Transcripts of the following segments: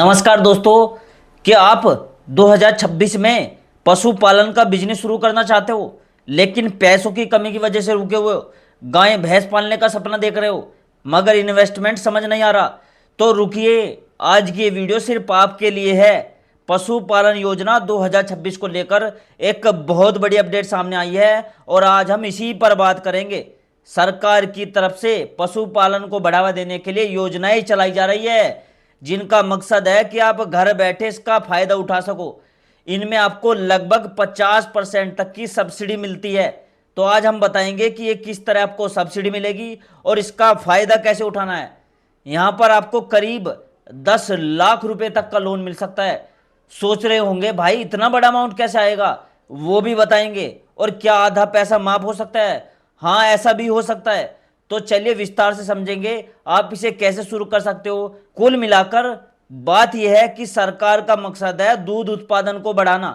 नमस्कार दोस्तों। क्या आप 2026 में पशुपालन का बिजनेस शुरू करना चाहते हो लेकिन पैसों की कमी की वजह से रुके हुए हो? गाय भैंस पालने का सपना देख रहे हो मगर इन्वेस्टमेंट समझ नहीं आ रहा? तो रुकिए, आज की ये वीडियो सिर्फ आपके लिए है। पशुपालन योजना 2026 को लेकर एक बहुत बड़ी अपडेट सामने आई है और आज हम इसी पर बात करेंगे। सरकार की तरफ से पशुपालन को बढ़ावा देने के लिए योजनाएं चलाई जा रही है जिनका मकसद है कि आप घर बैठे इसका फायदा उठा सको। इनमें आपको लगभग 50% तक की सब्सिडी मिलती है। तो आज हम बताएंगे कि ये किस तरह आपको सब्सिडी मिलेगी और इसका फायदा कैसे उठाना है। यहां पर आपको करीब 10 लाख रुपए तक का लोन मिल सकता है। सोच रहे होंगे भाई इतना बड़ा अमाउंट कैसे आएगा, वो भी बताएंगे। और क्या आधा पैसा माफ हो सकता है? हाँ, ऐसा भी हो सकता है। तो चलिए विस्तार से समझेंगे आप इसे कैसे शुरू कर सकते हो। कुल मिलाकर बात यह है कि सरकार का मकसद है दूध उत्पादन को बढ़ाना।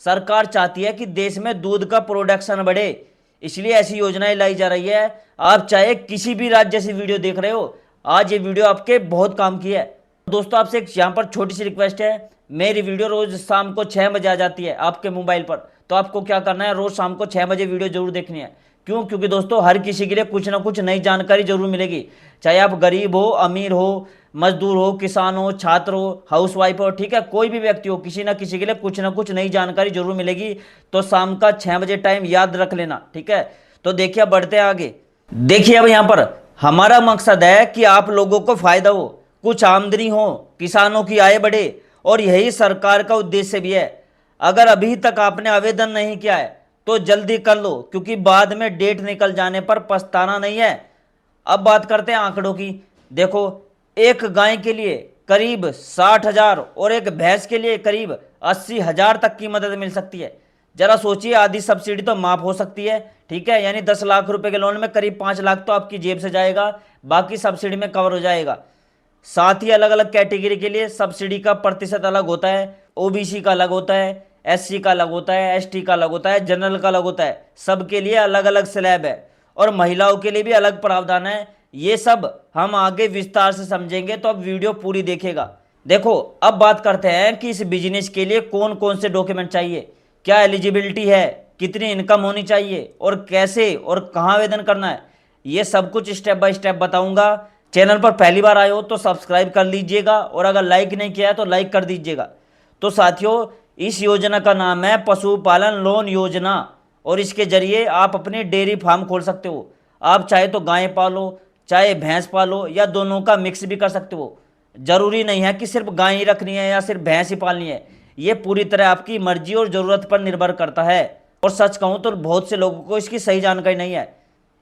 सरकार चाहती है कि देश में दूध का प्रोडक्शन बढ़े, इसलिए ऐसी योजनाएं लाई जा रही है। आप चाहे किसी भी राज्य से वीडियो देख रहे हो, आज ये वीडियो आपके बहुत काम की है। दोस्तों आपसे एक यहाँ पर छोटी सी रिक्वेस्ट है, मेरी वीडियो रोज शाम को 6 बजे आ जाती है आपके मोबाइल पर। तो आपको क्या करना है, रोज शाम को 6 बजे वीडियो जरूर देखनी है। क्यों? क्योंकि दोस्तों हर किसी के लिए कुछ ना कुछ नई जानकारी जरूर मिलेगी। चाहे आप गरीब हो, अमीर हो, मजदूर हो, किसान हो, छात्र हो, हाउस वाइफ हो, ठीक है, कोई भी व्यक्ति हो, किसी ना किसी के लिए कुछ ना कुछ नई जानकारी जरूर मिलेगी। तो शाम का 6 बजे टाइम याद रख लेना, ठीक है। तो देखिए बढ़ते हैं आगे। देखिए अब यहाँ पर हमारा मकसद है कि आप लोगों को फायदा हो, कुछ आमदनी हो, किसानों की आय बढ़े, और यही सरकार का उद्देश्य भी है। अगर अभी तक आपने आवेदन नहीं किया है तो जल्दी कर लो, क्योंकि बाद में डेट निकल जाने पर पछताना नहीं है। अब बात करते हैं आंकड़ों की। देखो, एक गाय के लिए करीब 60,000 और एक भैंस के लिए करीब 80,000 तक की मदद मिल सकती है। जरा सोचिए, आधी सब्सिडी तो माफ हो सकती है, ठीक है, यानी 10 लाख रुपए के लोन में करीब 5 लाख तो आपकी जेब से जाएगा, बाकी सब्सिडी में कवर हो जाएगा। साथ ही अलग अलग कैटेगरी के लिए सब्सिडी का प्रतिशत अलग होता है। ओबीसी का अलग होता है, एससी का अलग होता है, एसटी का अलग होता है, जनरल का अलग होता है। सबके लिए अलग अलग स्लैब है और महिलाओं के लिए भी अलग प्रावधान है। ये सब हम आगे विस्तार से समझेंगे, तो अब वीडियो पूरी देखेगा। देखो अब बात करते हैं कि इस बिजनेस के लिए कौन कौन से डॉक्यूमेंट चाहिए, क्या एलिजिबिलिटी है, कितनी इनकम होनी चाहिए और कैसे और कहाँ आवेदन करना है। ये सब कुछ स्टेप बाय स्टेप बताऊंगा। चैनल पर पहली बार आए हो तो सब्सक्राइब कर लीजिएगा और अगर लाइक नहीं किया है तो लाइक कर दीजिएगा। तो साथियों, इस योजना का नाम है पशुपालन लोन योजना और इसके जरिए आप अपनी डेयरी फार्म खोल सकते हो। आप चाहे तो गाय पालो, चाहे भैंस पालो, या दोनों का मिक्स भी कर सकते हो। जरूरी नहीं है कि सिर्फ गाय ही रखनी है या सिर्फ भैंस ही पालनी है। ये पूरी तरह आपकी मर्जी और ज़रूरत पर निर्भर करता है। और सच कहूँ तो बहुत से लोगों को इसकी सही जानकारी नहीं है।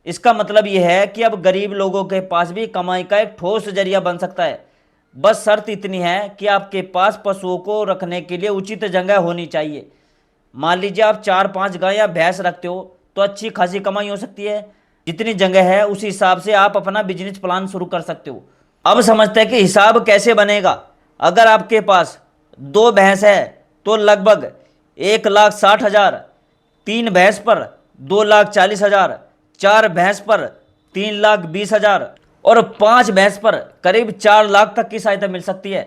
इसका मतलब यह है कि अब गरीब लोगों के पास भी कमाई का एक ठोस जरिया बन सकता है। बस शर्त इतनी है कि आपके पास पशुओं को रखने के लिए उचित जगह होनी चाहिए। मान लीजिए आप 4-5 गाय या भैंस रखते हो तो अच्छी खासी कमाई हो सकती है। जितनी जगह है उस हिसाब से आप अपना बिजनेस प्लान शुरू कर सकते हो। अब समझते हैं कि हिसाब कैसे बनेगा। अगर आपके पास 2 भैंस है तो लगभग 1,60,000, 3 भैंस पर 2,40,000, 4 भैंस पर 3,20,000 और 5 भैंस पर करीब 4 लाख तक की सहायता मिल सकती है।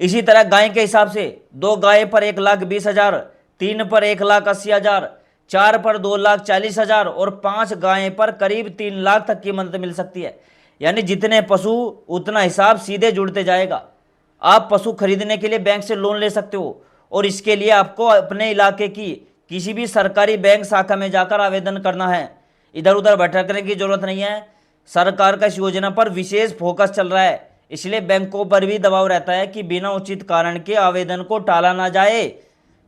इसी तरह गाय के हिसाब से 2 गाय पर 1,20,000, 3 पर 1,80,000, 4 पर 2,40,000 और 5 गाय पर करीब 3 लाख तक की मदद मिल सकती है। यानी जितने पशु उतना हिसाब सीधे जुड़ते जाएगा। आप पशु खरीदने के लिए बैंक से लोन ले सकते हो और इसके लिए आपको अपने इलाके की किसी भी सरकारी बैंक शाखा में जाकर आवेदन करना है। इधर उधर भटकने की जरूरत नहीं है। सरकार का इस योजना पर विशेष फोकस चल रहा है, इसलिए बैंकों पर भी दबाव रहता है कि बिना उचित कारण के आवेदन को टाला ना जाए।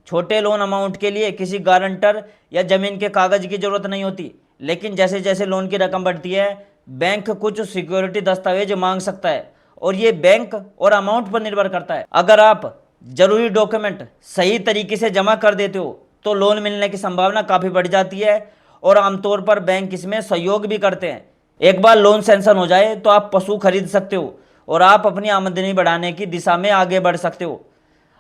छोटे लोन अमाउंट के लिए किसी गारंटर या जमीन के कागज की जरूरत नहीं होती, लेकिन जैसे जैसे लोन की रकम बढ़ती है बैंक कुछ सिक्योरिटी दस्तावेज मांग सकता है और ये बैंक और अमाउंट पर निर्भर करता है। अगर आप जरूरी डॉक्यूमेंट सही तरीके से जमा कर देते हो तो लोन मिलने की संभावना काफ़ी बढ़ जाती है और आमतौर पर बैंक इसमें सहयोग भी करते हैं। एक बार लोन सैंक्शन हो जाए तो आप पशु खरीद सकते हो और आप अपनी आमदनी बढ़ाने की दिशा में आगे बढ़ सकते हो।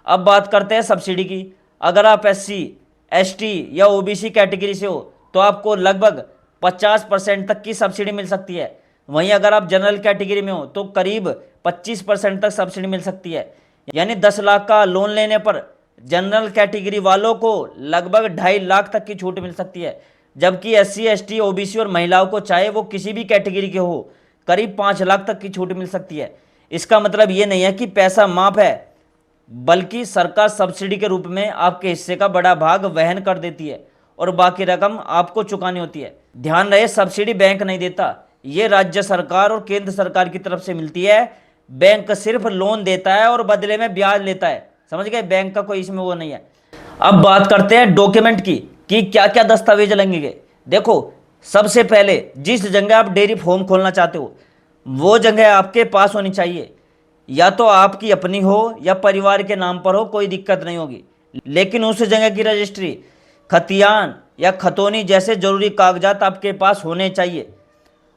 अब बात करते हैं सब्सिडी की। अगर आप एससी, एसटी या ओबीसी कैटेगरी से हो तो आपको लगभग 50% तक की सब्सिडी मिल सकती है। वहीं अगर आप जनरल कैटेगरी में हो तो करीब 25% तक सब्सिडी मिल सकती है। यानी 10 लाख का लोन लेने पर जनरल कैटेगरी वालों को लगभग 2.5 लाख तक की छूट मिल सकती है, जबकि SC ST OBC और महिलाओं को चाहे वो किसी भी कैटेगरी के हो करीब 5 लाख तक की छूट मिल सकती है। इसका मतलब ये नहीं है कि पैसा माफ है, बल्कि सरकार सब्सिडी के रूप में आपके हिस्से का बड़ा भाग वहन कर देती है और बाकी रकम आपको चुकानी होती है। ध्यान रहे, सब्सिडी बैंक नहीं देता, ये राज्य सरकार और केंद्र सरकार की तरफ से मिलती है। बैंक सिर्फ लोन देता है और बदले में ब्याज लेता है, समझ गए? बैंक का कोई इसमें वो नहीं है। अब बात करते हैं डॉक्यूमेंट की कि क्या क्या दस्तावेज लगेंगे। देखो, सबसे पहले जिस जगह आप डेयरी फार्म खोलना चाहते हो वो जगह आपके पास होनी चाहिए, या तो आपकी अपनी हो या परिवार के नाम पर हो, कोई दिक्कत नहीं होगी, लेकिन उस जगह की रजिस्ट्री, खतियान या खतौनी जैसे जरूरी कागजात आपके पास होने चाहिए।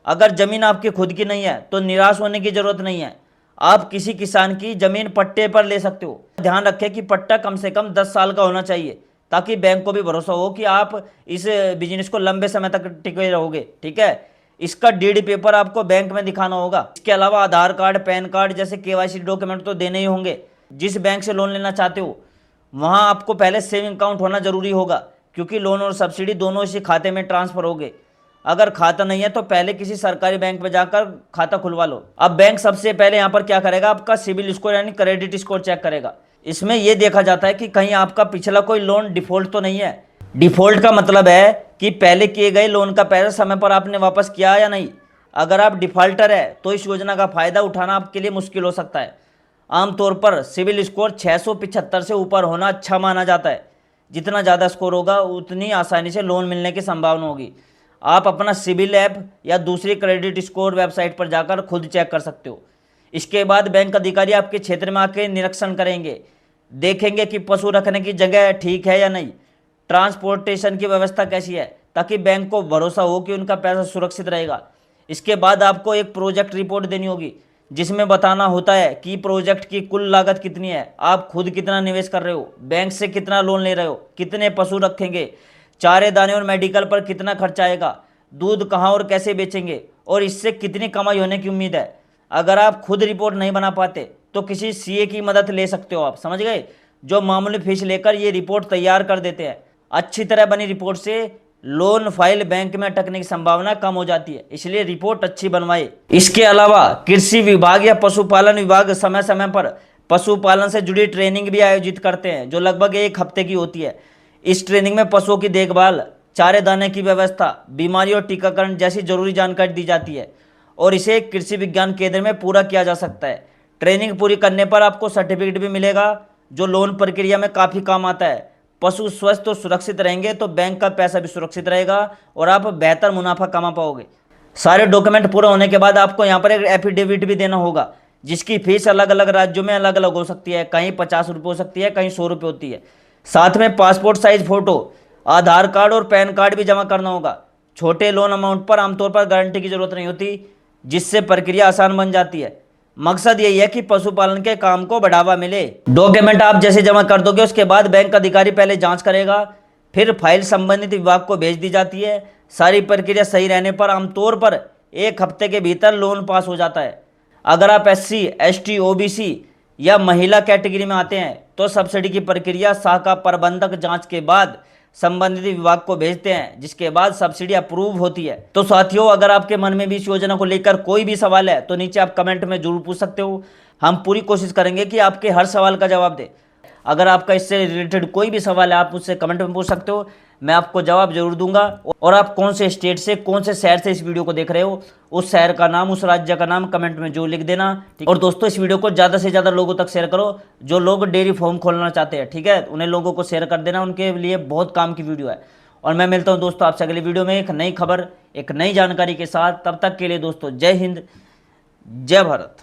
अगर जमीन आपकी खुद की नहीं है तो निराश होने की जरूरत नहीं है, आप किसी किसान की जमीन पट्टे पर ले सकते हो। ध्यान रखें कि पट्टा कम से कम 10 साल का होना चाहिए, ताकि बैंक को भी भरोसा हो कि आप इस बिजनेस को लंबे समय तक टिके रहोगे, ठीक है? इसका डीडी पेपर आपको बैंक में दिखाना होगा। इसके अलावा आधार कार्ड, पैन कार्ड जैसे KYC डॉक्यूमेंट तो देने ही होंगे। जिस बैंक से लोन लेना चाहते हो वहां आपको पहले सेविंग अकाउंट होना जरूरी होगा, क्योंकि लोन और सब्सिडी दोनों इसी खाते में ट्रांसफर होंगे। अगर खाता नहीं है तो पहले किसी सरकारी बैंक में जाकर खाता खुलवा लो। अब बैंक सबसे पहले यहाँ पर क्या करेगा, आपका सिबिल स्कोर यानी क्रेडिट स्कोर चेक करेगा। इसमें यह देखा जाता है कि कहीं आपका पिछला कोई लोन डिफॉल्ट तो नहीं है। डिफॉल्ट का मतलब है कि पहले किए गए लोन का पैसा समय पर आपने वापस किया या नहीं। अगर आप डिफॉल्टर है तो इस योजना का फायदा उठाना आपके लिए मुश्किल हो सकता है। आमतौर पर सिबिल स्कोर 675 से ऊपर होना अच्छा माना जाता है। जितना ज़्यादा स्कोर होगा उतनी आसानी से लोन मिलने की संभावना होगी। आप अपना सिबिल ऐप या दूसरी क्रेडिट स्कोर वेबसाइट पर जाकर खुद चेक कर सकते हो। इसके बाद बैंक अधिकारी आपके क्षेत्र में आके निरीक्षण करेंगे, देखेंगे कि पशु रखने की जगह ठीक है या नहीं, ट्रांसपोर्टेशन की व्यवस्था कैसी है, ताकि बैंक को भरोसा हो कि उनका पैसा सुरक्षित रहेगा। इसके बाद आपको एक प्रोजेक्ट रिपोर्ट देनी होगी, जिसमें बताना होता है कि प्रोजेक्ट की कुल लागत कितनी है, आप खुद कितना निवेश कर रहे हो, बैंक से कितना लोन ले रहे हो, कितने पशु रखेंगे, चारे दाने और मेडिकल पर कितना खर्च आएगा, दूध कहाँ और कैसे बेचेंगे, और इससे कितनी कमाई होने की उम्मीद है। अगर आप खुद रिपोर्ट नहीं बना पाते तो किसी CA की मदद ले सकते हो, आप समझ गए, जो मामूली फीस लेकर ये रिपोर्ट तैयार कर देते हैं। अच्छी तरह बनी रिपोर्ट से लोन फाइल बैंक में अटकने की संभावना कम हो जाती है, इसलिए रिपोर्ट अच्छी बनवाए। इसके अलावा कृषि विभाग या पशुपालन विभाग समय समय पर पशुपालन से जुड़ी ट्रेनिंग भी आयोजित करते हैं, जो लगभग 1 हफ्ते की होती है। इस ट्रेनिंग में पशुओं की देखभाल, चारे दाने की व्यवस्था, बीमारी और टीकाकरण जैसी जरूरी जानकारी दी जाती है, और इसे कृषि विज्ञान केंद्र में पूरा किया जा सकता है। ट्रेनिंग पूरी करने पर आपको सर्टिफिकेट भी मिलेगा, जो लोन प्रक्रिया में काफ़ी काम आता है। पशु स्वस्थ और सुरक्षित रहेंगे तो बैंक का पैसा भी सुरक्षित रहेगा और आप बेहतर मुनाफा कमा पाओगे। सारे डॉक्यूमेंट पूरा होने के बाद आपको यहाँ पर एक एफिडेविट भी देना होगा, जिसकी फीस अलग अलग राज्यों में अलग अलग हो सकती है, कहीं 50 रुपये हो सकती है, कहीं 100 रुपये होती है। साथ में पासपोर्ट साइज फोटो, आधार कार्ड और पैन कार्ड भी जमा करना होगा। छोटे लोन अमाउंट पर आमतौर पर गारंटी की जरूरत नहीं होती, जिससे प्रक्रिया आसान बन जाती है। मकसद यही है कि पशुपालन के काम को बढ़ावा मिले। डॉक्यूमेंट आप जैसे जमा कर दोगे उसके बाद बैंक अधिकारी पहले जांच करेगा, फिर फाइल संबंधित विभाग को भेज दी जाती है। सारी प्रक्रिया सही रहने पर आमतौर पर 1 हफ्ते के भीतर लोन पास हो जाता है। अगर आप SC ST OBC या महिला कैटेगरी में आते हैं तो सब्सिडी की प्रक्रिया शाखा प्रबंधक जांच के बाद संबंधित विभाग को भेजते हैं, जिसके बाद सब्सिडी अप्रूव होती है। तो साथियों, अगर आपके मन में भी इस योजना को लेकर कोई भी सवाल है तो नीचे आप कमेंट में जरूर पूछ सकते हो। हम पूरी कोशिश करेंगे कि आपके हर सवाल का जवाब दें। अगर आपका इससे रिलेटेड कोई भी सवाल है आप मुझसे कमेंट में पूछ सकते हो, मैं आपको जवाब जरूर दूंगा। और आप कौन से स्टेट से, कौन से शहर से इस वीडियो को देख रहे हो, उस शहर का नाम, उस राज्य का नाम कमेंट में जरूर लिख देना। और दोस्तों, इस वीडियो को ज़्यादा से ज़्यादा लोगों तक शेयर करो, जो लोग डेयरी फार्म खोलना चाहते हैं, ठीक है, उन्हें लोगों को शेयर कर देना, उनके लिए बहुत काम की वीडियो है। और मैं मिलता हूँ दोस्तों आपसे अगली वीडियो में एक नई खबर, एक नई जानकारी के साथ। तब तक के लिए दोस्तों, जय हिंद, जय भारत।